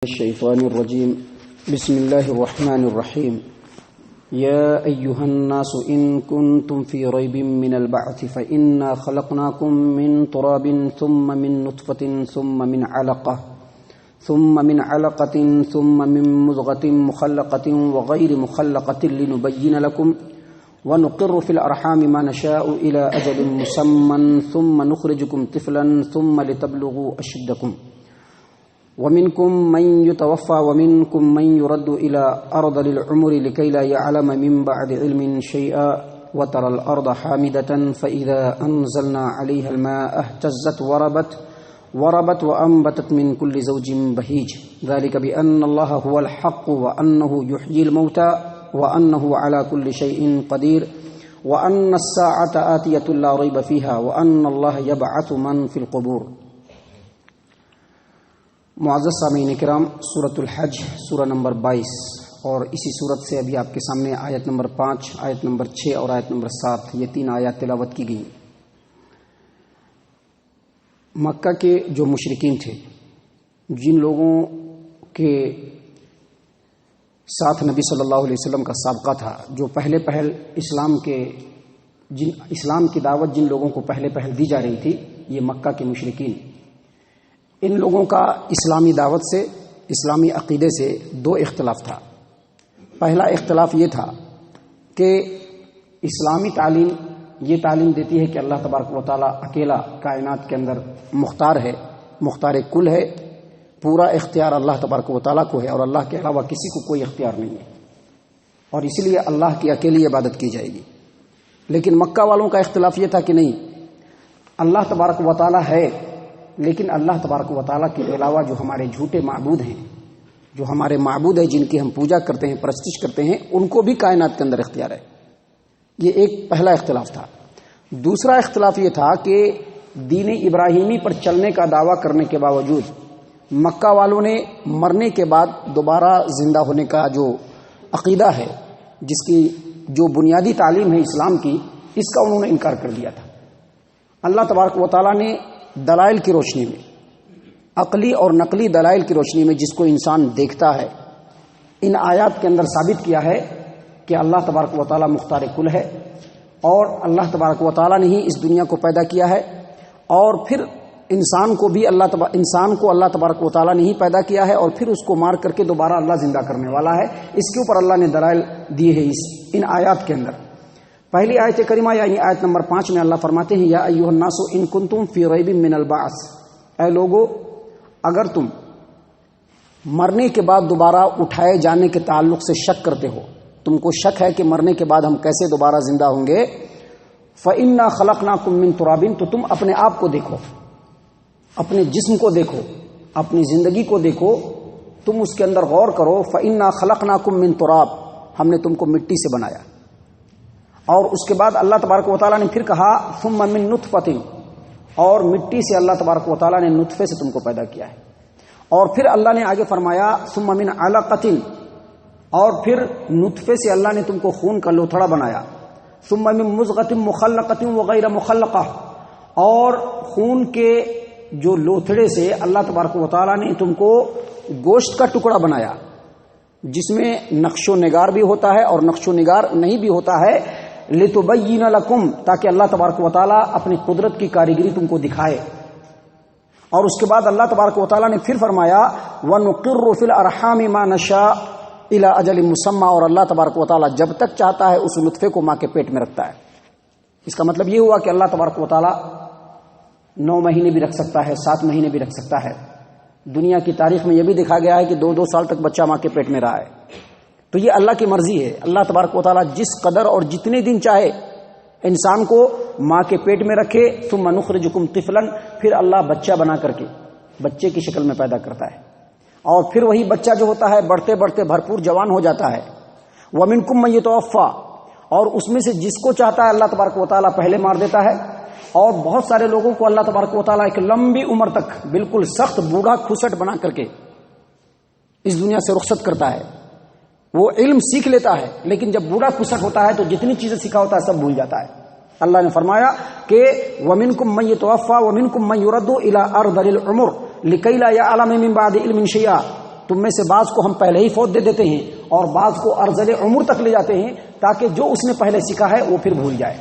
الشيطان الرجيم بسم الله الرحمن الرحيم يا أيها الناس إن كنتم في ريب من البعث فإنا خلقناكم من تراب ثم من نطفة ثم من علقة ثم من مضغة مخلقة وغير مخلقة لنبين لكم ونقر في الأرحام ما نشاء إلى أجل مسمى ثم نخرجكم طفلا ثم لتبلغوا أشدكم ومنكم من يتوفى ومنكم من يرد إلى أرذل العمر لكي لا يعلم من بعد علم شيئا وترى الأرض حامدة فإذا أنزلنا عليها الماء اهتزت وربت وأنبتت من كل زوج بهيج ذلك بأن الله هو الحق وأنه يحيي الموتى وأنه على كل شيء قدير وأن الساعة آتية لا ريب فيها وأن الله يبعث من في القبور. معزز سامعین کرام، سورۃ الحج سورہ نمبر 22 اور اسی سورت سے ابھی آپ کے سامنے آیت نمبر 5، آیت نمبر 6 اور آیت نمبر 7 یہ 3 آیات تلاوت کی گئی. مکہ کے جو مشرکین تھے، جن لوگوں کے ساتھ نبی صلی اللہ علیہ وسلم کا سابقہ تھا، جو پہل اسلام کی دعوت جن لوگوں کو پہل دی جا رہی تھی، یہ مکہ کے مشرکین، ان لوگوں کا اسلامی دعوت سے، اسلامی عقیدے سے 2 اختلاف تھا. پہلا اختلاف یہ تھا کہ اسلامی تعلیم یہ تعلیم دیتی ہے کہ اللہ تبارک و تعالیٰ اکیلا کائنات کے اندر مختار ہے، مختار کل ہے، پورا اختیار اللہ تبارک و تعالیٰ کو ہے اور اللہ کے علاوہ کسی کو کوئی اختیار نہیں ہے، اور اسی لیے اللہ کی اکیلی عبادت کی جائے گی. لیکن مکہ والوں کا اختلاف یہ تھا کہ نہیں، اللہ تبارک و تعالیٰ ہے، لیکن اللہ تبارک و تعالیٰ کے علاوہ جو ہمارے جھوٹے معبود ہیں، جو ہمارے معبود ہیں جن کی ہم پوجا کرتے ہیں، پرستش کرتے ہیں، ان کو بھی کائنات کے اندر اختیار ہے. یہ ایک پہلا اختلاف تھا. دوسرا اختلاف یہ تھا کہ دین ابراہیمی پر چلنے کا دعویٰ کرنے کے باوجود مکہ والوں نے مرنے کے بعد دوبارہ زندہ ہونے کا جو عقیدہ ہے، جس کی جو بنیادی تعلیم ہے اسلام کی، اس کا انہوں نے انکار کر دیا تھا. اللہ تبارک و تعالیٰ نے دلائل کی روشنی میں، عقلی اور نقلی دلائل کی روشنی میں، جس کو انسان دیکھتا ہے، ان آیات کے اندر ثابت کیا ہے کہ اللہ تبارک و تعالیٰ مختار کل ہے، اور اللہ تبارک و تعالیٰ نے ہی اس دنیا کو پیدا کیا ہے، اور پھر انسان کو اللہ تبارک و تعالیٰ نے ہی پیدا کیا ہے، اور پھر اس کو مار کر کے دوبارہ اللہ زندہ کرنے والا ہے. اس کے اوپر اللہ نے دلائل دیے ہیں ان آیات کے اندر. پہلی آیت کریمہ یعنی آیت نمبر 5 میں اللہ فرماتے ہیں، یا ایھا الناس ان کنتم فی ریب من البعث، اے لوگو اگر تم مرنے کے بعد دوبارہ اٹھائے جانے کے تعلق سے شک کرتے ہو، تم کو شک ہے کہ مرنے کے بعد ہم کیسے دوبارہ زندہ ہوں گے، فإنا خلقناکم من تراب، تو تم اپنے آپ کو دیکھو، اپنے جسم کو دیکھو، اپنی زندگی کو دیکھو، تم اس کے اندر غور کرو. فإنا خلقناکم من تراب، ہم نے تم کو مٹی سے بنایا. اور اس کے بعد اللہ تبارک و تعالیٰ نے پھر کہا ثم من نطفۃ، اور مٹی سے اللہ تبارک و تعالیٰ نے نطفے سے تم کو پیدا کیا ہے. اور پھر اللہ نے آگے فرمایا ثم من علقۃ، اور پھر نطفے سے اللہ نے تم کو خون کا لوتھڑا بنایا. ثم من مضغۃ مخلقۃ وغیر مخلقہ، اور خون کے جو لوتھڑے سے اللہ تبارک و تعالیٰ نے تم کو گوشت کا ٹکڑا بنایا، جس میں نقش و نگار بھی ہوتا ہے اور نقش و نگار نہیں بھی ہوتا ہے، لِتُبَيِّنَ لَكُمْ، تاکہ اللہ تبارک و تعالیٰ اپنی قدرت کی کاریگری تم کو دکھائے. اور اس کے بعد اللہ تبارک و تعالیٰ نے پھر فرمایا وَنُقِرُّ فِي الْأَرْحَامِ مَا نَشَاءُ إِلَىٰ أَجَلٍ مُّسَمًّى، اور اللہ تبارک و تعالیٰ جب تک چاہتا ہے اس نطفے کو ماں کے پیٹ میں رکھتا ہے. اس کا مطلب یہ ہوا کہ اللہ تبارک و تعالیٰ 9 مہینے بھی رکھ سکتا ہے، 7 مہینے بھی رکھ سکتا ہے. دنیا کی تاریخ میں یہ بھی دیکھا گیا ہے کہ 2 سال تک بچہ ماں کے پیٹ میں رہا ہے. تو یہ اللہ کی مرضی ہے. اللہ تبارک و تعالیٰ جس قدر اور جتنے دن چاہے انسان کو ماں کے پیٹ میں رکھے. ثم نخرجکم طفلا، پھر اللہ بچہ بنا کر کے بچے کی شکل میں پیدا کرتا ہے، اور پھر وہی بچہ جو ہوتا ہے بڑھتے بڑھتے بھرپور جوان ہو جاتا ہے. ومنکم من یتوفی، اور اس میں سے جس کو چاہتا ہے اللہ تبارک و تعالیٰ پہلے مار دیتا ہے، اور بہت سارے لوگوں کو اللہ تبارک و تعالیٰ ایک لمبی عمر تک بالکل سخت بوڑھا کھسٹ بنا کر کے اس دنیا سے رخصت کرتا ہے. وہ علم سیکھ لیتا ہے، لیکن جب بوڑھا کھسٹ ہوتا ہے تو جتنی چیزیں سیکھا ہوتا ہے سب بھول جاتا ہے. اللہ نے فرمایا کہ وَمِنْكُمْ مَن يُتَوَفَّى وَمِنْكُمْ مَن يُرَدُّ إِلَىٰ أَرْذَلِ الْعُمُرِ لِكَيْ لَا يَعْلَمَ مِن بَعْدِ عِلْمٍ شَيْئًا، تم میں سے بعض کو ہم پہلے ہی فوت دے دیتے ہیں اور بعض کو ارذل عمر تک لے جاتے ہیں تاکہ جو اس نے پہلے سیکھا ہے وہ پھر بھول جائے۔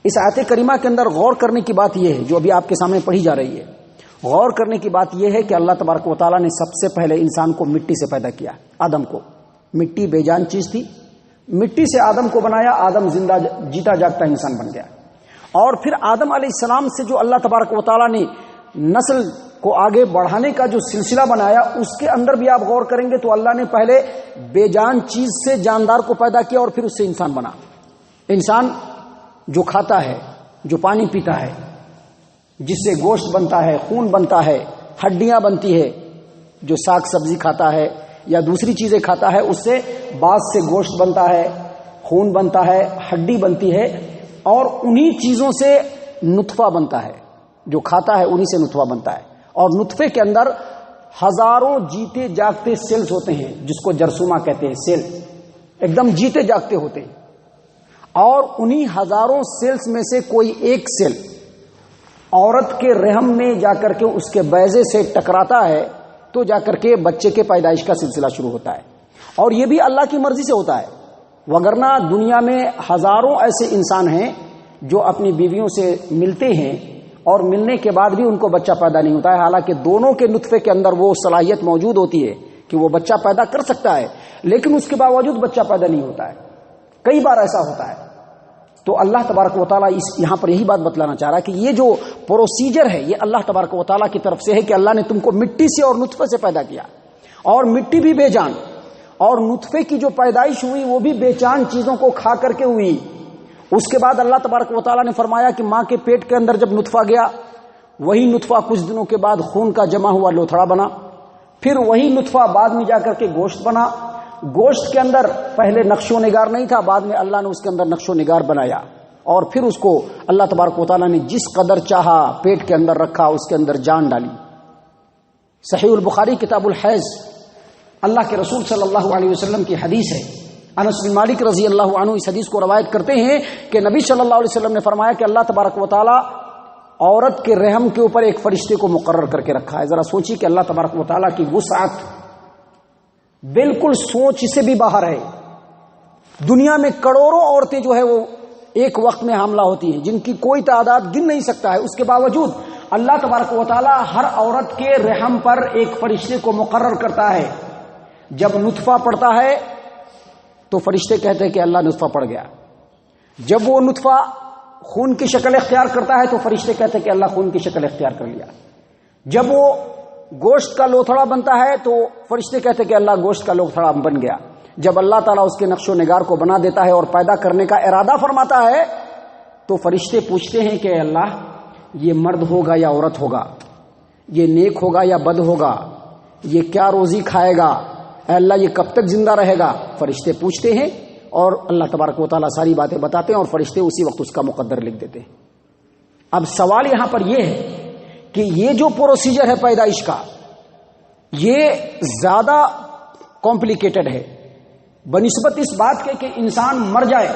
اس آیت کریمہ کے اندر غور کرنے کی بات یہ ہے جو ابھی آپ کے سامنے پڑھی جا رہی ہے، غور کرنے کی بات یہ ہے کہ اللہ تبارک و تعالیٰ نے سب سے پہلے انسان کو مٹی سے پیدا کیا، آدم کو۔ مٹی بے جان چیز تھی، مٹی سے آدم کو بنایا، آدم زندہ جیتا جاگتا انسان بن گیا۔ اور پھر آدم علیہ السلام سے جو اللہ تبارک و تعالیٰ نے نسل کو آگے بڑھانے کا جو سلسلہ بنایا، اس کے اندر بھی آپ غور کریں گے تو اللہ نے پہلے بے جان چیز سے جاندار کو پیدا کیا اور پھر اس سے انسان بنا۔ انسان جو کھاتا ہے، جو پانی پیتا ہے، جس سے گوشت بنتا ہے، خون بنتا ہے، ہڈیاں بنتی ہے، جو ساگ سبزی کھاتا ہے یا دوسری چیزیں کھاتا ہے، اس سے بعض سے گوشت بنتا ہے، خون بنتا ہے، ہڈی بنتی ہے، اور انہی چیزوں سے نطفہ بنتا ہے۔ جو کھاتا ہے انہی سے نطفہ بنتا ہے، اور نطفے کے اندر ہزاروں جیتے جاگتے سیلز ہوتے ہیں جس کو جرثومہ کہتے ہیں، سیل ایک دم جیتے جاگتے ہوتے ہیں، اور انہی ہزاروں سیلز میں سے کوئی ایک سیل عورت کے رحم میں جا کر کے اس کے بیضے سے ٹکراتا ہے تو جا کر کے بچے کے پیدائش کا سلسلہ شروع ہوتا ہے، اور یہ بھی اللہ کی مرضی سے ہوتا ہے۔ وگرنہ دنیا میں ہزاروں ایسے انسان ہیں جو اپنی بیویوں سے ملتے ہیں اور ملنے کے بعد بھی ان کو بچہ پیدا نہیں ہوتا ہے، حالانکہ دونوں کے نطفے کے اندر وہ صلاحیت موجود ہوتی ہے کہ وہ بچہ پیدا کر سکتا ہے، لیکن اس کے باوجود بچہ پیدا نہیں ہوتا ہے۔ کئی بار ایسا ہوتا ہے۔ تو اللہ تبارک و تعالیٰ یہاں پر یہی بات بتلانا چاہ رہا ہے کہ یہ جو پروسیجر ہے یہ اللہ تبارک و تعالیٰ کی طرف سے ہے کہ اللہ نے تم کو مٹی سے اور نطفے سے پیدا کیا، اور مٹی بھی بے جان، اور نطفے کی جو پیدائش ہوئی وہ بھی بے جان چیزوں کو کھا کر کے ہوئی۔ اس کے بعد اللہ تبارک و تعالیٰ نے فرمایا کہ ماں کے پیٹ کے اندر جب نطفہ گیا، وہی نطفہ کچھ دنوں کے بعد خون کا جمع ہوا لوتھڑا بنا، پھر وہی نطفہ بعد میں جا کر کے گوشت بنا۔ گوشت کے اندر پہلے نقش و نگار نہیں تھا، بعد میں اللہ نے اس کے اندر نقش و نگار بنایا، اور پھر اس کو اللہ تبارک و تعالیٰ نے جس قدر چاہا پیٹ کے اندر رکھا، اس کے اندر جان ڈالی۔ صحیح البخاری کتاب الحیض، اللہ کے رسول صلی اللہ علیہ وسلم کی حدیث ہے۔ انس بن مالک رضی اللہ عنہ اس حدیث کو روایت کرتے ہیں کہ نبی صلی اللہ علیہ وسلم نے فرمایا کہ اللہ تبارک و تعالیٰ عورت کے رحم کے اوپر ایک فرشتے کو مقرر کر کے رکھا ہے۔ ذرا سوچیے کہ اللہ تبارک و تعالیٰ کی وسعت بالکل سوچ سے بھی باہر ہے۔ دنیا میں کروڑوں عورتیں جو ہے وہ ایک وقت میں حاملہ ہوتی ہیں، جن کی کوئی تعداد گن نہیں سکتا ہے، اس کے باوجود اللہ تبارک و تعالیٰ ہر عورت کے رحم پر ایک فرشتے کو مقرر کرتا ہے۔ جب نطفہ پڑتا ہے تو فرشتے کہتے ہیں کہ اللہ نطفہ پڑ گیا، جب وہ نطفہ خون کی شکل اختیار کرتا ہے تو فرشتے کہتے ہیں کہ اللہ خون کی شکل اختیار کر لیا، جب وہ گوشت کا لوتھڑا بنتا ہے تو فرشتے کہتے ہیں کہ اللہ گوشت کا لوتھڑا بن گیا، جب اللہ تعالیٰ اس کے نقش و نگار کو بنا دیتا ہے اور پیدا کرنے کا ارادہ فرماتا ہے تو فرشتے پوچھتے ہیں کہ اللہ یہ مرد ہوگا یا عورت ہوگا، یہ نیک ہوگا یا بد ہوگا، یہ کیا روزی کھائے گا، اے اللہ یہ کب تک زندہ رہے گا۔ فرشتے پوچھتے ہیں اور اللہ تبارک و تعالیٰ ساری باتیں بتاتے ہیں اور فرشتے اسی وقت اس کا مقدر لکھ دیتے ہیں۔ اب سوال یہاں پر یہ ہے کہ یہ جو پروسیجر ہے پیدائش کا یہ زیادہ کمپلیکیٹڈ ہے بنسبت اس بات کے کہ انسان مر جائے،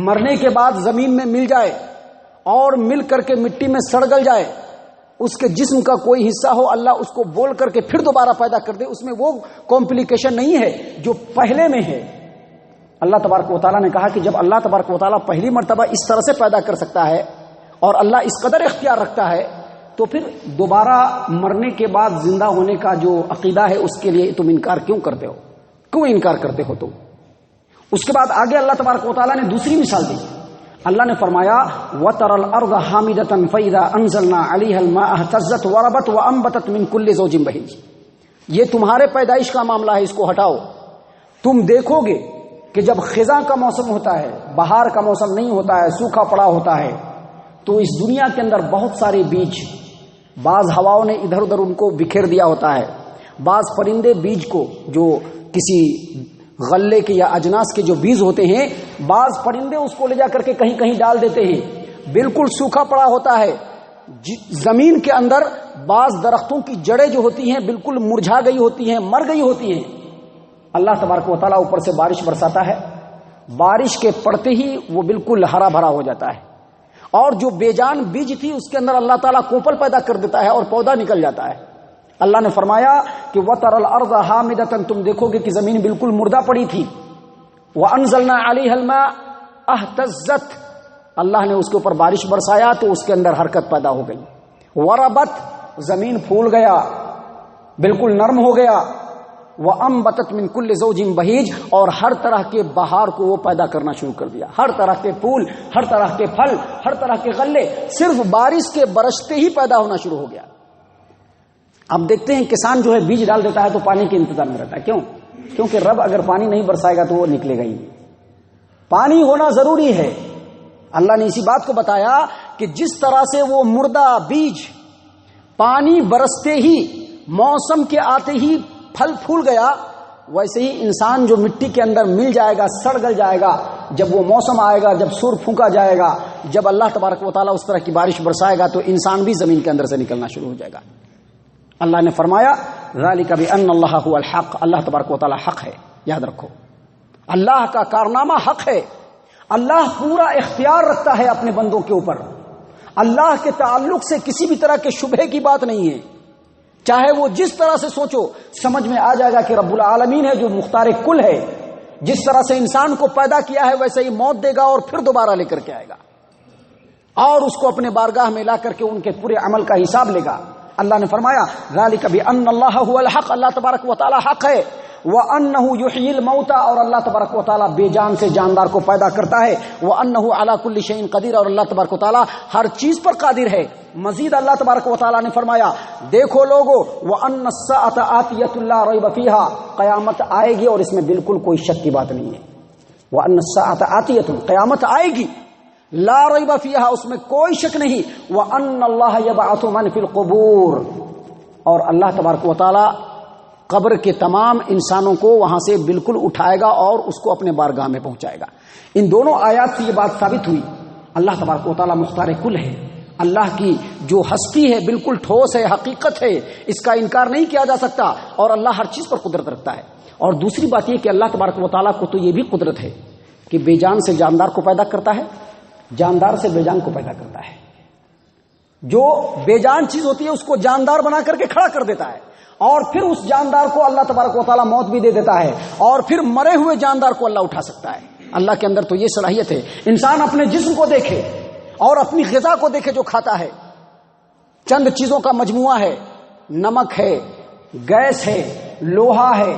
مرنے کے بعد زمین میں مل جائے اور مل کر کے مٹی میں سڑ گل جائے، اس کے جسم کا کوئی حصہ ہو اللہ اس کو بول کر کے پھر دوبارہ پیدا کر دے، اس میں وہ کمپلیکیشن نہیں ہے جو پہلے میں ہے۔ اللہ تبارک و تعالیٰ نے کہا کہ جب اللہ تبارک و تعالیٰ پہلی مرتبہ اس طرح سے پیدا کر سکتا ہے اور اللہ اس قدر اختیار رکھتا ہے تو پھر دوبارہ مرنے کے بعد زندہ ہونے کا جو عقیدہ ہے اس کے لیے تم انکار کیوں کرتے ہو، کیوں انکار کرتے ہو تم؟ اس کے بعد آگے اللہ تبارک و تعالیٰ نے دوسری مثال دی۔ اللہ نے فرمایا وَتَرَى الْأَرْضَ حَامِدَةً فَإِذَا أَنزَلْنَا عَلَيْهَا الْمَاءَ اهْتَزَّتْ وَرَبَتْ وَأَنبَتَتْ مِنْ كُلِّ زَوْجٍ بَهِيجٍ۔ یہ تمہارے پیدائش کا معاملہ ہے، اس کو ہٹاؤ۔ تم دیکھو گے کہ جب خزاں کا موسم ہوتا ہے، بہار کا موسم نہیں ہوتا ہے، سوکھا پڑا ہوتا ہے، تو اس دنیا کے اندر بہت سارے بیج، بعض ہواؤں نے ادھر ادھر ان کو بکھیر دیا ہوتا ہے، بعض پرندے بیج کو جو کسی غلے کے یا اجناس کے جو بیج ہوتے ہیں، بعض پرندے اس کو لے جا کر کے کہیں کہیں ڈال دیتے ہیں، بالکل سوکھا پڑا ہوتا ہے۔ زمین کے اندر بعض درختوں کی جڑیں جو ہوتی ہیں بالکل مرجھا گئی ہوتی ہیں، مر گئی ہوتی ہیں۔ اللہ تبارک و تعالیٰ اوپر سے بارش برساتا ہے، بارش کے پڑتے ہی وہ بالکل ہرا بھرا ہو جاتا ہے، اور جو بے جان بیج تھی اس کے اندر اللہ تعالیٰ کوپل پیدا کر دیتا ہے اور پودا نکل جاتا ہے۔ اللہ نے فرمایا کہ وَتَرَى الْأَرْضَ حَامِدَةً، تم دیکھو گے کہ زمین بالکل مردہ پڑی تھی، وَأَنزَلْنَا عَلَيْهَا الْمَاءَ اهْتَزَّتْ، اللہ نے اس کے اوپر بارش برسایا تو اس کے اندر حرکت پیدا ہو گئی، وَرَبَتْ، زمین پھول گیا، بالکل نرم ہو گیا، وَأَنبَتَتْ مِن كُلِّ زَوْجٍ بَهِيجٍ، اور ہر طرح کے بہار کو وہ پیدا کرنا شروع کر دیا، ہر طرح کے پھول، ہر طرح کے پھل، ہر طرح کے غلے صرف بارش کے برستے ہی پیدا ہونا شروع ہو گیا۔ اب دیکھتے ہیں کسان جو ہے بیج ڈال دیتا ہے تو پانی کے انتظار میں رہتا ہے، کیوں؟ کیونکہ رب اگر پانی نہیں برسائے گا تو وہ نکلے گا ہی نہیں، پانی ہونا ضروری ہے۔ اللہ نے اسی بات کو بتایا کہ جس طرح سے وہ مردہ بیج پانی برستے ہی، موسم کے آتے ہی پھل پھول گیا، ویسے ہی انسان جو مٹی کے اندر مل جائے گا، سڑ گل جائے گا، جب وہ موسم آئے گا، جب سور پھونکا جائے گا، جب اللہ تبارک و تعالیٰ اس طرح کی بارش برسائے گا تو انسان بھی زمین کے اندر سے نکلنا شروع ہو جائے گا۔ اللہ نے فرمایا ذالک بان اللہ هو الحق، اللہ تبارک و تعالیٰ حق ہے، یاد رکھو اللہ کا کارنامہ حق ہے، اللہ پورا اختیار رکھتا ہے اپنے بندوں کے اوپر، اللہ کے تعلق سے کسی بھی طرح کے شبہے کی بات نہیں ہے، چاہے وہ جس طرح سے سوچو سمجھ میں آ جائے گا کہ رب العالمین ہے جو مختار کل ہے، جس طرح سے انسان کو پیدا کیا ہے ویسے ہی موت دے گا اور پھر دوبارہ لے کر کے آئے گا اور اس کو اپنے بارگاہ میں لا کر کے ان کے پورے عمل کا حساب لے گا۔ اللہ نے فرمایا ذالک بان اللہ هو الحق، اللہ تبارک و تعالی حق ہے، وانه یحیی الموتى، اور اللہ تبارک و تعالی بے جان سے جاندار کو پیدا کرتا ہے، وانه علی کل شیء قدیر، اور اللہ تبارک و تعالی ہر چیز پر قادر ہے۔ مزید اللہ تبارک و تعالی نے فرمایا دیکھو لوگو وان الساعۃ آتیۃ لا ریب فیھا، قیامت آئے گی اور اس میں بالکل کوئی شک کی بات نہیں ہے، وان الساعۃ آتیۃ، قیامت آئے گی، لا ریب فیھا، اس میں کوئی شک نہیں، وان اللہ یبعث من فی القبور، اور اللہ تبارک و تعالی قبر کے تمام انسانوں کو وہاں سے بالکل اٹھائے گا اور اس کو اپنے بارگاہ میں پہنچائے گا۔ ان دونوں آیات سے یہ بات ثابت ہوئی اللہ تبارک و تعالی مختار کل ہے، اللہ کی جو ہستی ہے بالکل ٹھوس ہے، حقیقت ہے، اس کا انکار نہیں کیا جا سکتا، اور اللہ ہر چیز پر قدرت رکھتا ہے۔ اور دوسری بات یہ کہ اللہ تبارک و تعالیٰ کو تو یہ بھی قدرت ہے کہ بے جان سے جاندار کو پیدا کرتا ہے، جاندار سے بے جان کو پیدا کرتا ہے، جو بے جان چیز ہوتی ہے اس کو جاندار بنا کر کے کھڑا کر دیتا ہے، اور پھر اس جاندار کو اللہ تبارک و تعالیٰ موت بھی دے دیتا ہے، اور پھر مرے ہوئے جاندار کو اللہ اٹھا سکتا ہے۔ اللہ کے اندر تو یہ صلاحیت ہے۔ انسان اپنے جسم کو دیکھے اور اپنی غذا کو دیکھے جو کھاتا ہے، چند چیزوں کا مجموعہ ہے، نمک ہے، گیس ہے، لوہا ہے،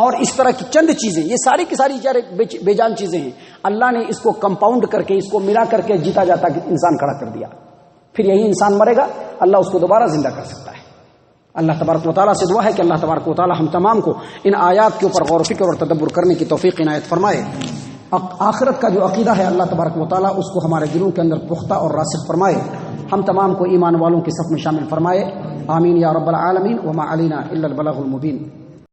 اور اس طرح کی چند چیزیں، یہ ساری کی ساری بے جان چیزیں ہیں، اللہ نے اس کو کمپاؤنڈ کر کے، اس کو ملا کر کے جیتا جاتا کہ انسان کھڑا کر دیا، پھر یہی انسان مرے گا، اللہ اس کو دوبارہ زندہ کر سکتا ہے۔ اللہ تبارک و تعالیٰ سے دعا ہے کہ اللہ تبارک و تعالیٰ ہم تمام کو ان آیات کے اوپر غور و فکر اور تدبر کرنے کی توفیق عنایت فرمائے۔ آخرت کا جو عقیدہ ہے اللہ تبارک و تعالیٰ اس کو ہمارے دلوں کے اندر پختہ اور راسخ فرمائے، ہم تمام کو ایمان والوں کی صف میں شامل فرمائے، آمین یا رب العالمین، وما علینا الا البلاغ المبین۔